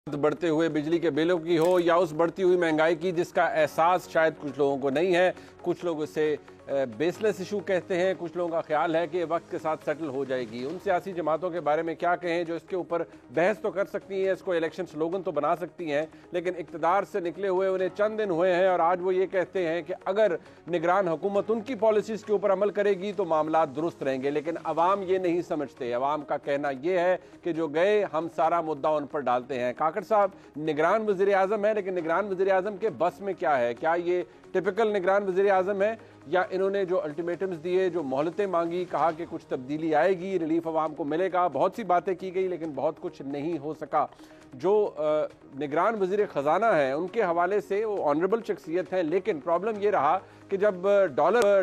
बढ़ते हुए बिजली के बिलों की हो या उस बढ़ती हुई महंगाई की जिसका एहसास शायद कुछ लोगों को नहीं है। कुछ लोग इसे बेसलेस इशू कहते हैं, कुछ लोगों का ख्याल है कि ये वक्त के साथ सेटल हो जाएगी। उन सियासी जमातों के बारे में क्या कहें जो इसके ऊपर बहस तो कर सकती हैं, इसको इलेक्शन स्लोगन तो बना सकती हैं, लेकिन इक़्तिदार से निकले हुए उन्हें चंद दिन हुए हैं और आज वो ये कहते हैं कि अगर निगरान हुकूमत उनकी पॉलिसीज़ के ऊपर अमल करेगी तो मामला दुरुस्त रहेंगे। लेकिन अवाम ये नहीं समझते। अवाम का कहना यह है कि जो गए हम सारा मुद्दा उन पर डालते हैं। काकड़ साहब निगरान वज़ीर आज़म है, लेकिन निगरान वज़ीर आज़म के बस में क्या है? क्या ये टिपिकल निगरान वज़ीर आज़म है या इन्होंने जो अल्टीमेटम्स दिए, जो मोहलतें मांगी, कहा कि कुछ तब्दीली आएगी, रिलीफ अवाम को मिलेगा, बहुत सी बातें की गई लेकिन बहुत कुछ नहीं हो सका। जो निगरान वज़ीर ख़जाना है उनके हवाले से वो ऑनरेबल शख्सियत है, लेकिन प्रॉब्लम ये रहा कि जब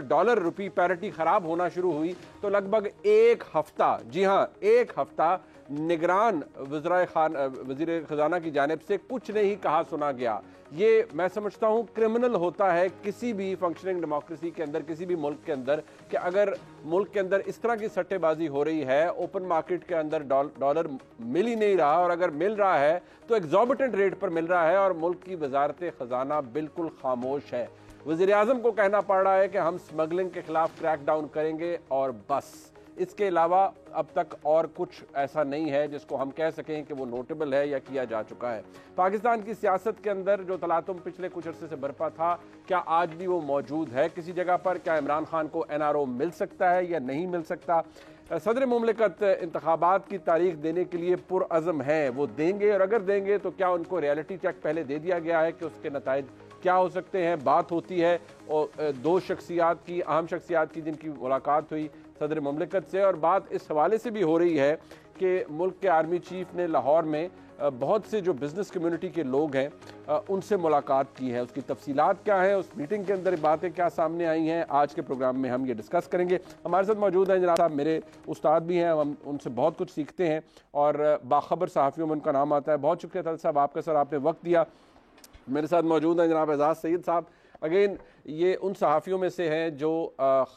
डॉलर रुपी पैरिटी ख़राब होना शुरू हुई तो लगभग एक हफ्ता, जी हाँ एक हफ्ता, निगरान वज़ीर ख़जाना की जानिब से कुछ नहीं कहा सुना गया। ये मैं समझता हूँ क्रिमिनल होता है किसी भी फंक्शनिंग डेमोक्रेसी के अंदर, किसी भी मुल्क के अंदर, कि अगर मुल्क के अंदर इस तरह की सट्टेबाजी हो रही है, ओपन मार्केट के अंदर डॉलर मिल ही नहीं रहा और अगर मिल रहा है तो एग्जॉर्बिटेंट रेट पर मिल रहा है और मुल्क की वजारत ख़जाना बिल्कुल खामोश है। वज़ीर आज़म को कहना पड़ रहा है कि हम स्मगलिंग के खिलाफ क्रैक डाउन करेंगे और बस, इसके अलावा अब तक और कुछ ऐसा नहीं है जिसको हम कह सकें कि वो नोटेबल है या किया जा चुका है। पाकिस्तान की सियासत के अंदर जो तलातुम पिछले कुछ अरसे से बरपा था, क्या आज भी वो मौजूद है किसी जगह पर? क्या इमरान खान को NRO मिल सकता है या नहीं मिल सकता? सदर मुमलिकत इंतखाबात की तारीख देने के लिए पुरअज़म है, वो देंगे और अगर देंगे तो क्या उनको रियलिटी चेक पहले दे दिया गया है कि उसके नताइज क्या हो सकते हैं? बात होती है और दो शख्सियात की, अहम शख्सियात की जिनकी मुलाकात हुई सदर मुमलिकत से, और बात इस हवाले से भी हो रही है कि मुल्क के आर्मी चीफ ने लाहौर में बहुत से जो बिज़नेस कम्युनिटी के लोग हैं उनसे मुलाकात की है। उसकी तफसीलात क्या है, उस मीटिंग के अंदर बातें क्या सामने आई हैं, आज के प्रोग्राम में हम ये डिस्कस करेंगे। हमारे साथ मौजूद हैं जनाब साहब, मेरे उस्ताद भी हैं, हम उनसे बहुत कुछ सीखते हैं और बाखबर सहाफ़ियों में उनका नाम आता है। बहुत शुक्रिया तल साहब आपका, सर आपने वक्त दिया। मेरे साथ मौजूद हैं जनाब एजाज सईद साहब। अगेन ये उन सहाफ़ियों में से हैं जो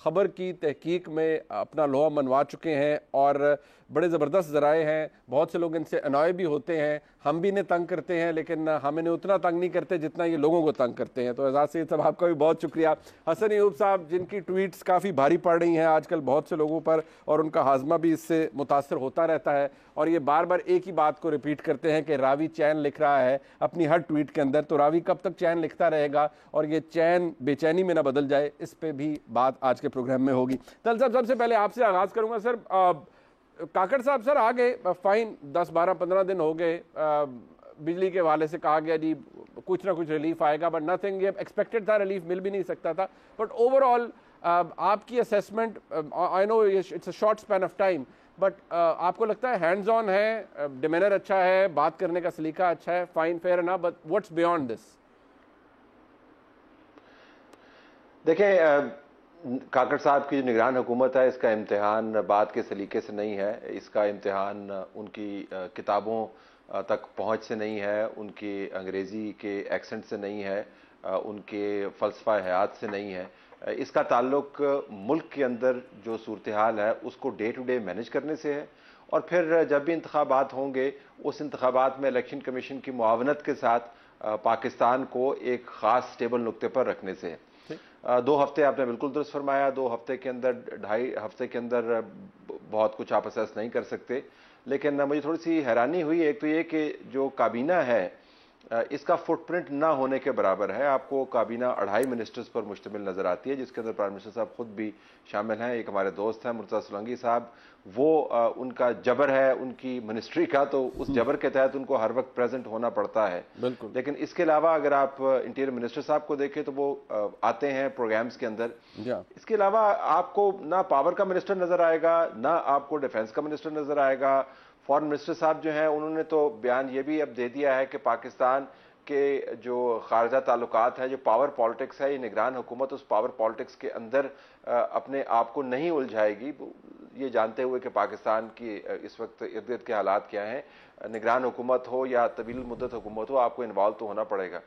ख़बर की तहकीक में अपना लोहा मनवा चुके हैं और बड़े ज़बरदस्त ज़राए हैं। बहुत से लोग इनसे अनॉय भी होते हैं, हम भी इन्हें तंग करते हैं, लेकिन हम इन्हें उतना तंग नहीं करते जितना ये लोगों को तंग करते हैं। तो एजाज सईद साहब आपका भी बहुत शुक्रिया। हसन अयूब साहब, जिनकी ट्वीट्स काफ़ी भारी पड़ रही हैं आजकल बहुत से लोगों पर और उनका हाजमा भी इससे मुतासर होता रहता है और ये बार बार एक ही बात को रिपीट करते हैं कि रावी चैन लिख रहा है अपनी हर ट्वीट के अंदर, तो रावी कब तक चैन लिखता रहेगा और ये चैन बेचैनी में ना बदल जाए, इस पे भी बात आज के प्रोग्राम में होगी। तल साहब, सबसे पहले आपसे आगाज़ करूंगा। सर काकड़ साहब, सर आ गए, फाइन 10-12-15 दिन हो गए, बिजली के हवाले से कहा गया जी कुछ ना कुछ रिलीफ आएगा, बट नथिंग। ये एक्सपेक्टेड था, रिलीफ मिल भी नहीं सकता था, बट ओवरऑल आपकी assessment, I know it's a short span of time, but आपको लगता है हैंड्स ऑन है, डिमेनर अच्छा है, बात करने का सलीका अच्छा है, fine fair enough, but what's beyond this? देखें, काकड़ साहब की जो निगरान हुकूमत है, इसका इम्तिहान बात के सलीके से नहीं है, इसका इम्तिहान उनकी किताबों तक पहुंच से नहीं है, उनकी अंग्रेज़ी के एक्सेंट से नहीं है, उनके फ़लसफ़ा हयात से नहीं है। इसका ताल्लुक मुल्क के अंदर जो सूरत हाल है उसको डे टू डे मैनेज करने से है और फिर जब भी इंतखाबात होंगे उस इंतखाबात में इलेक्शन कमीशन की मुआवनत के साथ पाकिस्तान को एक ख़ास स्टेबल नुक्ते पर रखने से है। 2 हफ्ते आपने बिल्कुल दुरुस्त फरमाया, 2 हफ्ते के अंदर, 2.5 हफ्ते के अंदर बहुत कुछ आप असेस नहीं कर सकते, लेकिन मुझे थोड़ी सी हैरानी हुई। एक तो ये कि जो काबीना है इसका फुटप्रिंट ना होने के बराबर है। आपको काबीना 2.5 मिनिस्टर्स पर मुश्तमिल नजर आती है, जिसके अंदर प्राइम मिनिस्टर साहब खुद भी शामिल हैं। एक हमारे दोस्त हैं मुर्तज़ा सोलंकी साहब, वो उनका जबर है उनकी मिनिस्ट्री का, तो उस जबर के तहत उनको हर वक्त प्रेजेंट होना पड़ता है। लेकिन इसके अलावा अगर आप इंटीरियर मिनिस्टर साहब को देखें तो वो आते हैं प्रोग्राम्स के अंदर। इसके अलावा आपको ना पावर का मिनिस्टर नजर आएगा, ना आपको डिफेंस का मिनिस्टर नजर आएगा। फॉरेन मिनिस्टर साहब जो हैं उन्होंने तो बयान ये भी अब दे दिया है कि पाकिस्तान के जो खारजा ताल्लुकात है, जो पावर पॉलिटिक्स है, ये निगरान हुकूमत उस पावर पॉलिटिक्स के अंदर अपने आप को नहीं उलझाएगी, ये जानते हुए कि पाकिस्तान की इस वक्त इर्द गिर्द के हालात क्या हैं। निगरान हुकूमत हो या तवील मुद्दत हुकूमत हो, आपको इन्वॉल्व तो होना पड़ेगा।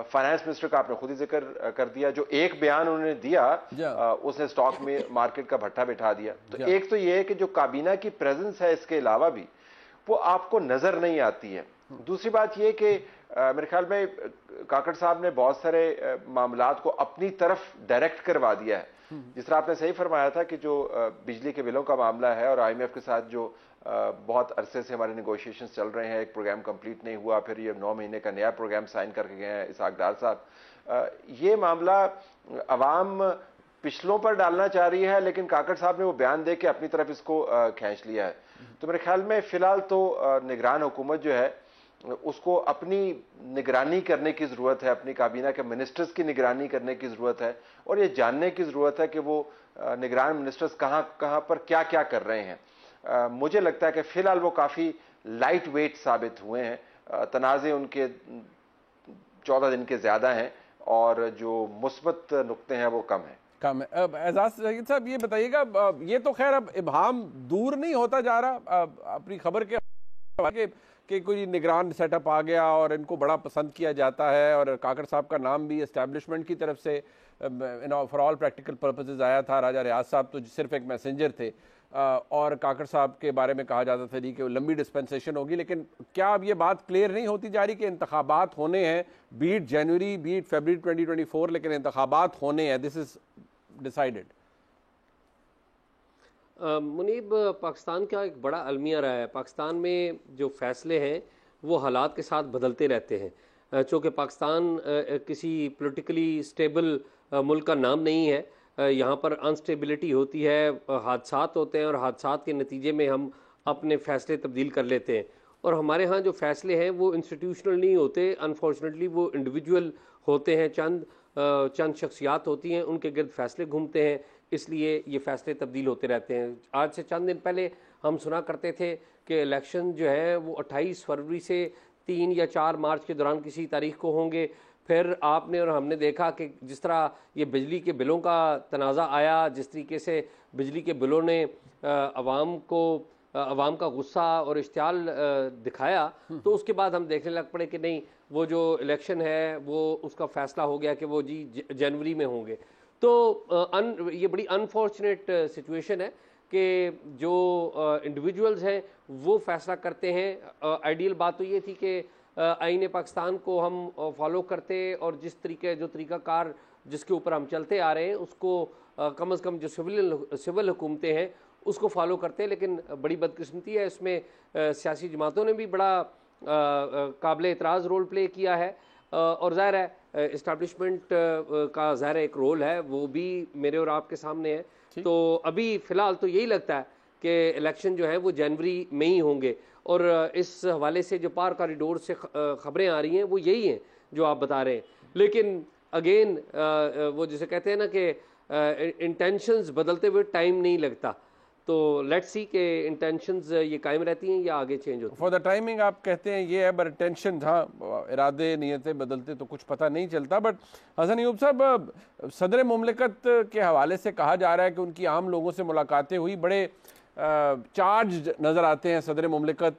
फाइनेंस मिनिस्टर का आपने खुद ही जिक्र कर दिया, जो एक बयान उन्होंने दिया उसने स्टॉक में मार्केट का भट्टा बिठा दिया। तो एक तो ये है कि जो काबीना की प्रेजेंस है इसके अलावा भी वो आपको नजर नहीं आती है। दूसरी बात ये कि मेरे ख्याल में काकड़ साहब ने बहुत सारे मामलात को अपनी तरफ डायरेक्ट करवा दिया है। जिस तरह आपने सही फरमाया था कि जो बिजली के बिलों का मामला है और IMF के साथ जो बहुत अरसे से हमारे नेगोशिएशंस चल रहे हैं, एक प्रोग्राम कंप्लीट नहीं हुआ, फिर ये 9 महीने का नया प्रोग्राम साइन करके गए हैं इसहाक डार साहब, ये मामला अवाम पिछलों पर डालना चाह रही है, लेकिन काकड़ साहब ने वो बयान दे के अपनी तरफ इसको खींच लिया है। तो मेरे ख्याल में फिलहाल तो निगरान हुकूमत जो है उसको अपनी निगरानी करने की जरूरत है, अपनी काबीना के मिनिस्टर्स की निगरानी करने की जरूरत है, और ये जानने की जरूरत है कि वो निगरान मिनिस्टर्स कहां कहां पर क्या क्या कर रहे हैं। मुझे लगता है कि फिलहाल वो काफी लाइट वेट साबित हुए हैं, तनाज़े उनके 14 दिन के ज्यादा हैं और जो मुस्बत नुक्ते हैं वो कम है। अब एजाज साहब ये बताइएगा, ये तो खैर अब इब्हाम दूर नहीं होता जा रहा अपनी खबर के कि कोई निगरान सेटअप आ गया और इनको बड़ा पसंद किया जाता है, और काकड़ साहब का नाम भी एस्टैब्लिशमेंट की तरफ से फॉर ऑल प्रैक्टिकल पर्पसेस आया था। राजा रियाज साहब तो सिर्फ एक मैसेंजर थे, और काकड़ साहब के बारे में कहा जाता था कि वो लंबी डिस्पेंसेशन होगी। लेकिन क्या अब ये बात क्लियर नहीं होती जा रही कि इंतखाबात होने हैं, बीट जनवरी बीट फरवरी 2024, लेकिन इंतखाबात होने हैं, this is decided? Munib, Pakistan का एक बड़ा अलमिया रहा है। पाकिस्तान में जो फ़ैसले हैं वो हालात के साथ बदलते रहते हैं। चूँकि पाकिस्तान किसी पॉलिटिकली स्टेबल मुल्क का नाम नहीं है, यहाँ पर अनस्टेबिलिटी होती है, हादसात होते हैं, और हादसात के नतीजे में हम अपने फ़ैसले तब्दील कर लेते हैं। और हमारे यहाँ जो फ़ैसले हैं वो इंस्टीट्यूशनल नहीं होते, अनफॉर्चुनेटली वो इंडिविजुअल होते हैं, चंद शख्सियात होती हैं, उनके गिर्द फ़ैसले घूमते हैं, इसलिए ये फ़ैसले तब्दील होते रहते हैं। आज से चंद दिन पहले हम सुना करते थे कि इलेक्शन जो है वो 28 फरवरी से 3 या 4 मार्च के दौरान किसी तारीख को होंगे। फिर आपने और हमने देखा कि जिस तरह ये बिजली के बिलों का तनाज़ा आया, जिस तरीके से बिजली के बिलों ने अवाम का गुस्सा और इश्तियाल दिखाया, तो उसके बाद हम देखने लग पड़े कि नहीं, वो जो इलेक्शन है वो उसका फ़ैसला हो गया कि वो जी जनवरी में होंगे। तो ये बड़ी अनफॉर्चुनेट सिचुएशन है कि जो इंडिविजुअल्स हैं वो फैसला करते हैं। आइडियल बात तो ये थी कि आईन पाकिस्तान को हम फॉलो करते और जिस तरीके जो तरीक़ाकार जिसके ऊपर हम चलते आ रहे हैं उसको कम से कम जो सिविल हुकूमतें हैं उसको फॉलो करते। लेकिन बड़ी बदकिस्मती है, इसमें सियासी जमातों ने भी बड़ा काबिल एतराज़ रोल प्ले किया है, और ज़ाहिर है इस्टेब्लिशमेंट का ज़ाहिर एक रोल है, वो भी मेरे और आपके सामने है। तो अभी फ़िलहाल तो यही लगता है कि इलेक्शन जो है वो जनवरी में ही होंगे, और इस हवाले से जो पार कॉरिडोर से ख़बरें आ रही हैं वो यही हैं जो आप बता रहे हैं। लेकिन अगेन वो जिसे कहते हैं ना कि इंटेंशंस बदलते हुए टाइम नहीं लगता, तो लेट्स सी के इंटेंशंस ये कायम रहती हैं या आगे चेंज होती हैं। फॉर द टाइमिंग आप कहते हैं ये है, बट इंटेंशन, हाँ, इरादे नीयतें बदलते तो कुछ पता नहीं चलता। बट हसन अयूब साहब, सदर मुमलिकत के हवाले से कहा जा रहा है कि उनकी आम लोगों से मुलाकातें हुई, बड़े चार्ज नज़र आते हैं सदर मुमलिकत,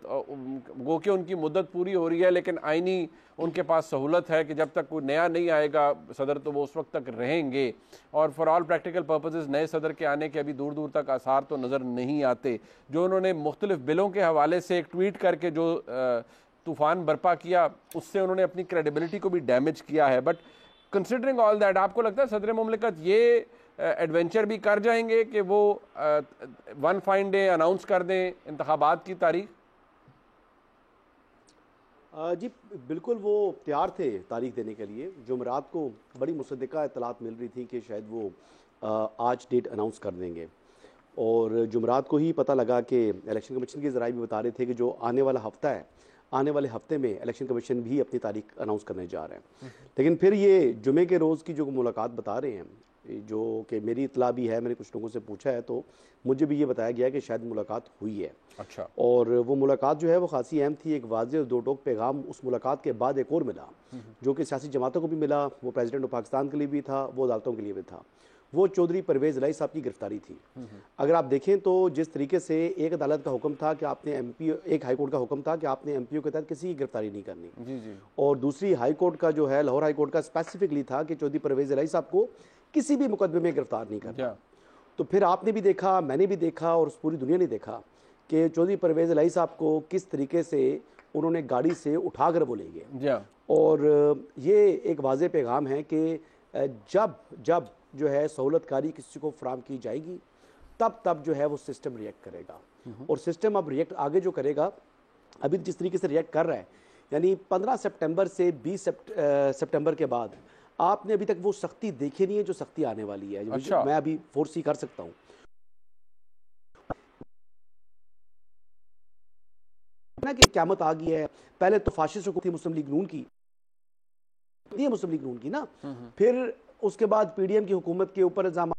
गो कि उनकी मुद्दत पूरी हो रही है, लेकिन आइनी उनके पास सहूलत है कि जब तक कोई नया नहीं आएगा सदर तो वो उस वक्त तक रहेंगे, और फॉर ऑल प्रैक्टिकल पर्पसेस नए सदर के आने के अभी दूर दूर तक आसार तो नज़र नहीं आते। जो उन्होंने मुख्तलिफ बिलों के हवाले से एक ट्वीट करके जो तूफ़ान बर्पा किया, उससे उन्होंने अपनी क्रेडिबिलिटी को भी डैमेज किया है। बट कंसिडरिंग ऑल दैट, आपको लगता है सदर मुमलिकत ये एडवेंचर भी कर जाएंगे कि वो वन फाइन डे अनाउंस कर दें इंतखाबात की तारीख? जी बिल्कुल, वो तैयार थे तारीख देने के लिए। जुमेरात को बड़ी मुसद्दिका इत्तलात मिल रही थी कि शायद वो आज डेट अनाउंस कर देंगे, और जुमेरात को ही पता लगा कि इलेक्शन कमीशन के ज़राए भी बता रहे थे कि जो आने वाला हफ्ता है, आने वाले हफ्ते में इलेक्शन कमीशन भी अपनी तारीख अनाउंस करने जा रहे हैं। लेकिन फिर ये जुमे के रोज़ की जो मुलाकात बता रहे हैं, जो कि मेरी इतला भी है, मैंने कुछ लोगों से पूछा है तो मुझे भी ये बताया गया कि शायद मुलाकात हुई है। अच्छा। और वो मुलाकात जो है वो खासी अहम थी। एक वाज़ेह और दो टोक पैगाम उस मुलाकात के बाद एक और मिला, जो कि सियासी जमातों को भी मिला, वो प्रेसिडेंट ऑफ पाकिस्तान के लिए भी था, वो अदालतों के लिए भी था। वो चौधरी परवेज़ इलाही साहब की गिरफ्तारी थी। अगर आप देखें तो जिस तरीके से एक अदालत का हुक्म था कि आपने एक हाई कोर्ट का हुक्म था कि आपने MPO के तहत किसी की गिरफ्तारी नहीं करनी, जी। और दूसरी हाई कोर्ट का जो है, लाहौर हाई कोर्ट का स्पेसिफिकली था कि चौधरी परवेज़ इलाही साहब को किसी भी मुकदमे में गिरफ्तार नहीं करना। तो फिर आपने भी देखा, मैंने भी देखा, और पूरी दुनिया ने देखा कि चौधरी परवेज़ इलाही साहब को किस तरीके से उन्होंने गाड़ी से उठाकर वो ले गए। जी हाँ। और ये एक वाज़ेह पैगाम है कि जब जब जो है सहूलतकारी किसी को फराम की जाएगी तब जो है वो सिस्टम रिएक्ट करेगा। और सिस्टम अब रिएक्ट आगे जो करेगा, अभी जिस तरीके से रिएक्ट कर रहा है, यानी 15 सितंबर से 20 सितंबर के बाद आपने अभी तक वो सख्ती देखी नहीं है जो सख्ती आने वाली है। अच्छा। मैं अभी फोर्स ही कर सकता हूँ ना कि क़यामत आ गई है। पहले तो फाशिस्ट हुकूमत थी मुस्लिम लीग नून की, ये मुस्लिम लीग नून की ना, फिर उसके बाद पीडीएम की हुकूमत के ऊपर इल्जाम,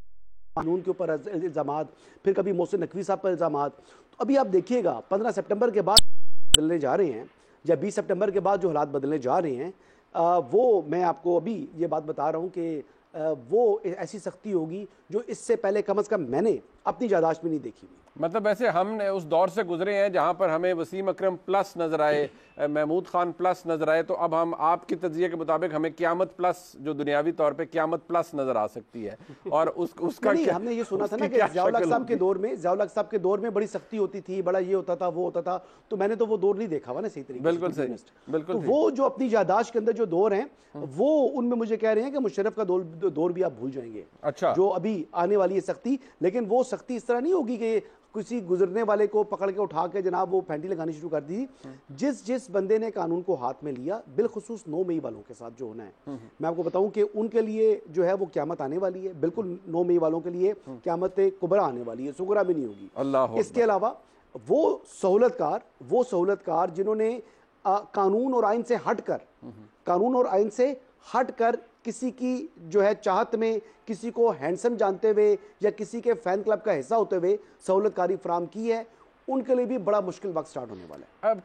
कानून के ऊपर इल्जाम, फिर कभी मोहसिन नकवी साहब पर इल्जाम। तो अभी आप देखिएगा 15 सितंबर के बाद बदलने जा रहे हैं, या 20 सितंबर के बाद जो हालात बदलने जा रहे हैं, वो मैं आपको अभी ये बात बता रहा हूँ कि वो ऐसी सख्ती होगी जो इससे पहले कम से कम मैंने अपनी याददाश्त में नहीं देखी हुई। मतलब वैसे हमने उस दौर से गुजरे हैं जहां पर हमें वसीम अकरम प्लस नजर आए, महमूद खान प्लस नजर आए, तो अब हम आपकी तज्जिए के मुताबिक हमें क़यामत प्लस, जो दुनियावी तौर पे क़यामत प्लस नजर आ सकती है। और उसका नहीं, हमने ये सुना था ना कि ज़ियाउल हक साहब के दौर में, ज़ियाउल हक साहब के दौर में बड़ी सख्ती होती थी, बड़ा ये होता था, वो होता था, तो मैंने तो वो दौर नहीं देखा हुआ ना सही तरीके से। बिल्कुल सही, बिल्कुल। तो वो जो अपनी याददाश्त के अंदर जो दौर हैं, वो उनमें मुझे कह रहे हैं कि मुशर्रफ का दौर भी आप भूल जाएंगे। अच्छा। जो अभी आने वाली है सख्ती, लेकिन वो सख्ती इस तरह नहीं होगी कि किसी गुजरने वाले को पकड़ के उठा के जनाब वो फैंटी लगानी शुरू कर दी। जिस बंदे ने कानून को हाथ में लिया, बिलखुसूस 9 मई वालों के साथ जो होना है, मैं आपको बताऊं कि उनके लिए जो है वो क़यामत आने वाली है। बिल्कुल 9 मई वालों के लिए क़यामत कुबरा आने वाली है, सुगरा भी नहीं होगी। अल्लाह। इसके अलावा वो सहूलतकार जिन्होंने कानून और आइन से हटकर किसी की जो है चाहत में, किसी को हैंडसम जानते हुए या किसी के फैन क्लब का हिस्सा होते हुए सहूलतकारी फराम की है, उनके लिए भी बड़ा मुश्किल वक्त स्टार्ट होने वाला है। अब